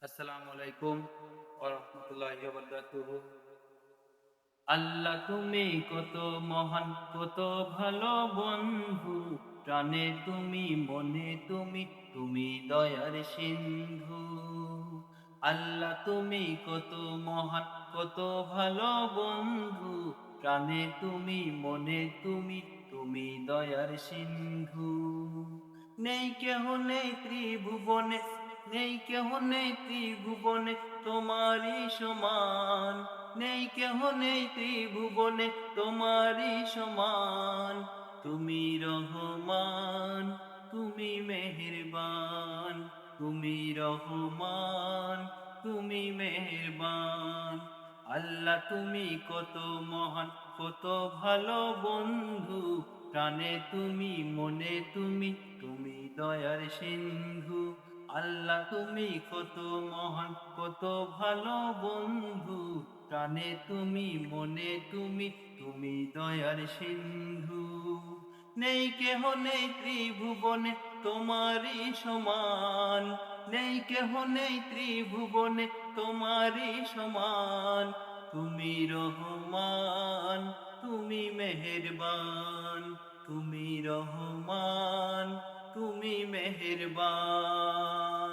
আসসালামু আলাইকুম ওয়া রাহমাতুল্লাহি ওয়া বারাকাতুহু। আল্লাহ তুমি কত মহান, কত ভালো বন্ধু। প্রাণে তুমি, মনে তুমি, তুমি দয়ার সিন্ধু। আল্লাহ তুমি কত মহান, কত ভালো বন্ধু। প্রাণে তুমি, মনে তুমি, তুমি দয়ার সিন্ধু। নেই কেহ নেই ত্রিভুবনে, নেই কেহ নেই ত্রিভুবনে তোমারই সমান। নেই কেহ নেই ত্রিভুবনে তোমারই সমান। তুমি রহমান, তুমি মেহেরবান, তুমি রহমান, তুমি মেহেরবান। আল্লাহ তুমি কত মহান, কত ভালো বন্ধু। প্রাণে তুমি, মনে তুমি, তুমি দয়ার সিন্ধু। আল্লাহ তুমি কত মহান, কত ভালো বন্ধু। প্রাণে তুমি, মনে তুমি, তুমি দয়ার সিন্ধু। নেই কেহ নেই ত্রিভুবনে তোমারই সমান। নেই কেহ নেই ত্রিভুবনে তোমারই সমান। তুমি রহমান, তুমি মেহেরবান, তুমি রহমান, তুমি মেহেরবান।